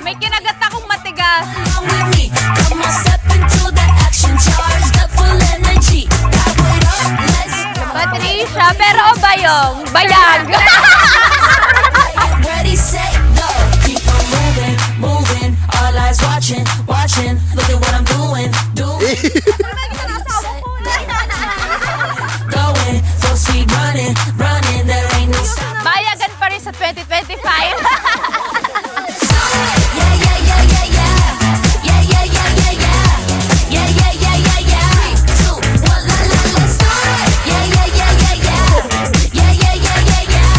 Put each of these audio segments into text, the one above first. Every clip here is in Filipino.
May kinagat akong matigas. Patricia, pero o bayong? Bayag. Ready, set, go. Keep on moving, moving. All eyes watching, watching. Look at what I'm doing, doing. Going, full speed running, running. There ain't no stop. Bayagan pa rin sa 2025. Yeah, yeah, yeah, yeah, yeah. Yeah, yeah, yeah, yeah, yeah. Yeah, yeah, yeah, yeah, yeah. 3, 2, 1, la la, let's do it. Yeah, yeah, yeah, yeah, yeah. Yeah, yeah, yeah, yeah, yeah.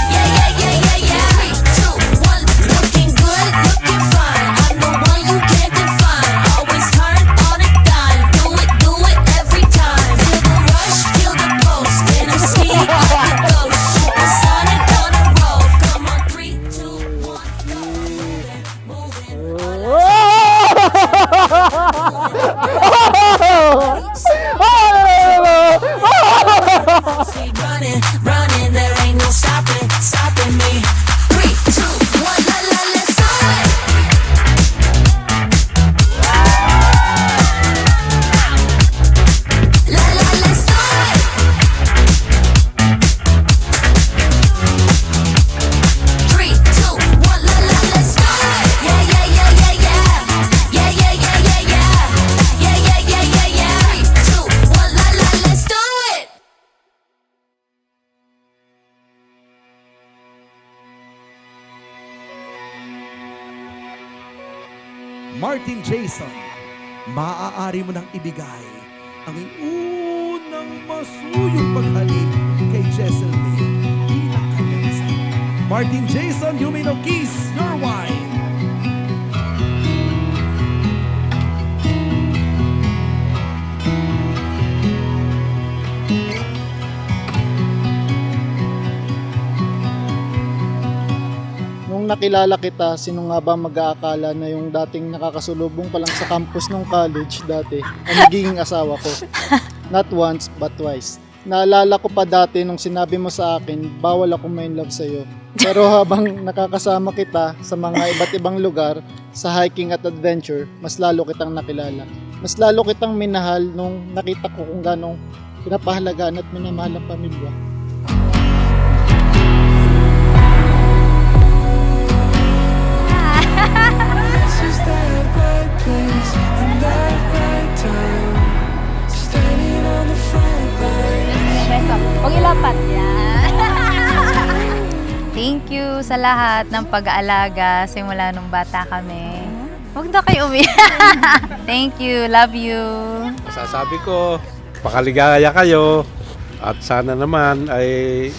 Yeah, yeah, yeah, yeah, yeah. 3, 2, 1, looking good, looking fine. I'm the one you can't define. Always turn on a dime. Do it every time. Feel the rush, feel the pulse. When I'm speed, like a ghost. Supersonic on a roll. Come on, 3, 2, 1, go. Moving, moving. Speed running, running, there ain't no stopping, stopping me. 3, 2, 1, la la, let's do it. La la, let's do it. 3, 2, 1, la la, let's do it. Yeah, yeah, yeah, yeah, yeah. Yeah, yeah, yeah, yeah, yeah. Yeah, yeah, yeah, yeah, yeah. 3, 2, 1, la la, let's do it. Martin Jason, maaari mo nang ibigay ang iyong unang masuyong paghalik kay Jessel May bilang kanyang asawa. Martin Jason, you may now kiss your wife. Nung nakilala kita, sino nga ba mag-aakala na yung dating nakakasulubong pa lang sa campus ng college dati ang magiging asawa ko? Not once, but twice. Naalala ko pa dati nung sinabi mo sa akin, bawal ako ma-inlove sa'yo. Pero habang nakakasama kita sa mga iba't ibang lugar, sa hiking at adventure, mas lalo kitang nakilala. Mas lalo kitang minahal nung nakita ko kung ganong pinapahalagaan at minamahal ang pamilya. This is that right place and that right time. Standing on the front line. Huwag ilapat yan. Thank you sa lahat ng pag-aalaga simula nung bata kami. Huwag na kayo umiyak. Thank you. Love you. Masasabi ko, pakaligaya kayo at sana naman ay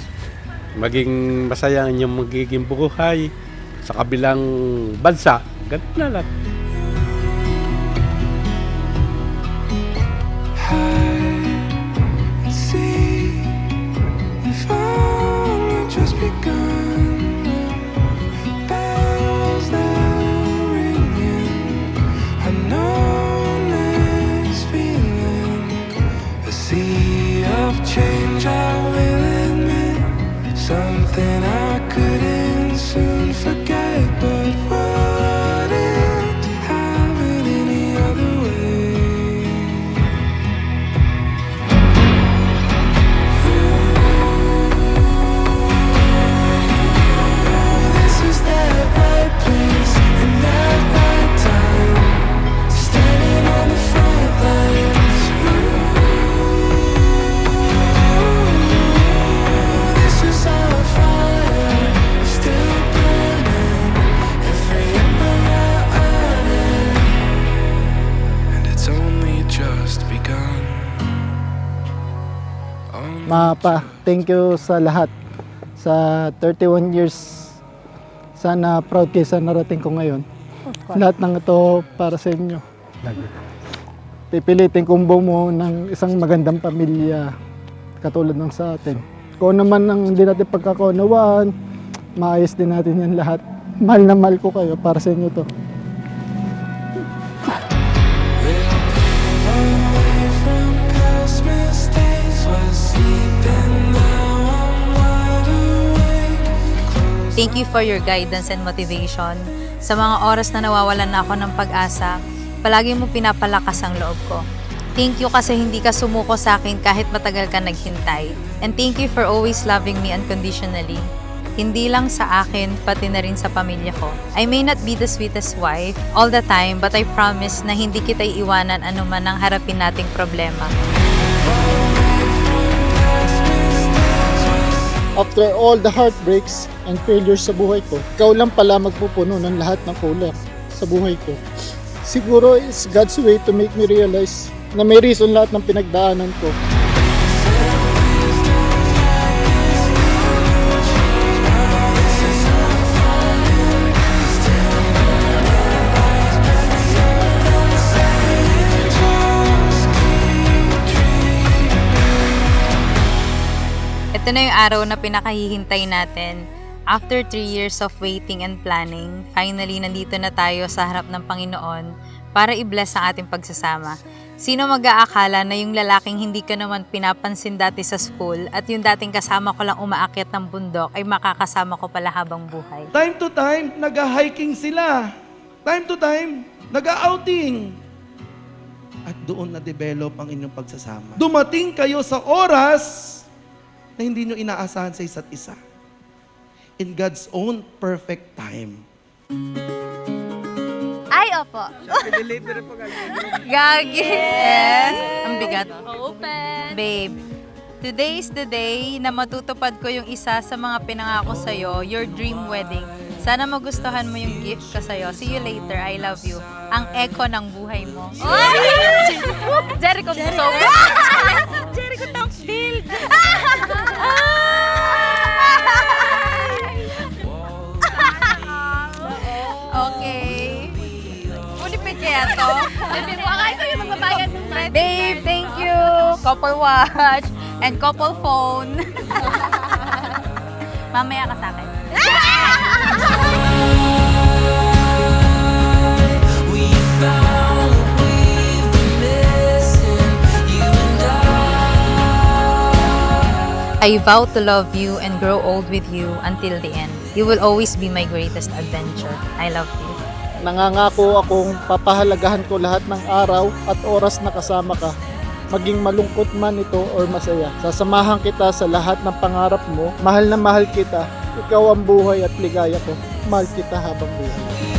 maging masaya ang inyong magiging buhay sa kabilang bansa. Ganun na lang. Hide and see if all just begun. Bells they're ringing. I know this feeling. A sea of change, I will admit. Something I couldn't soon forget, but what if to have it any other way? This is that right place and that right time. Standing on the front lines. This is our fire, still burning. Every ember running, and it's only just begun. Mapa, thank you sa lahat. Sa 31 years, sana proud kayo sa narating ko ngayon. Lahat ng ito para sa inyo. Pipilitin kong bumuo ng isang magandang pamilya katulad ng sa atin. Kung naman ang hindi natin pagkakaunawaan, maayos din natin yan lahat. Mahal na mahal ko kayo, para sa inyo to. Away from past mistakes, was sleeping, now I'm wide awake. Close Thank you for your guidance and motivation. Sa mga oras na nawawalan na ako ng pag-asa, palagi mo pinapalakas ang loob ko. Thank you kasi hindi ka sumuko sa akin kahit matagal ka naghintay. And thank you for always loving me unconditionally. Hindi lang sa akin, pati na rin sa pamilya ko. I may not be the sweetest wife all the time, but I promise na hindi kita iiwanan anuman ang harapin nating problema. After all the heartbreaks and failures sa buhay ko, ikaw lang pala magpupuno ng lahat ng kulang sa buhay ko. Siguro it's God's way to make me realize na may reason lahat ng pinagdaanan ko. Ito na yung araw na pinakahihintay natin. After 3 years of waiting and planning, finally nandito na tayo sa harap ng Panginoon para i-bless ang ating pagsasama. Sino mag-aakala na yung lalaking hindi ka naman pinapansin dati sa school at yung dating kasama ko lang umaakyat ng bundok ay makakasama ko pala habang buhay? Time to time, nag-hiking sila. Time to time, nag-outing. At doon na-develop ang inyong pagsasama. Dumating kayo sa oras na hindi nyo inaasahan sa isa't isa. In God's own perfect time. Ay, opo. Gagi. Yes. Ang bigat. Open! Babe, today is the day na matutupad ko yung isa sa mga pinangako sa'yo, your dream wedding. Sana magustuhan mo yung gift ko sa'yo. See you later. I love you. Ang echo ng buhay mo. Jericho Busog. Jericho Townsville. Okay. Ulipit kaya to? Baka ito yung magbabayad ng rent. Babe, thank you. Couple watch and couple phone. Mamaya ka sa akin. I vow to love you and grow old with you until the end. You will always be my greatest adventure. I love you. Nangangako akong papahalagahan ko lahat ng araw at oras na kasama ka. Maging malungkot man ito or masaya. Sasamahan kita sa lahat ng pangarap mo. Mahal na mahal kita. Ikaw ang buhay at ligaya ko. Mahal kita habang buhay.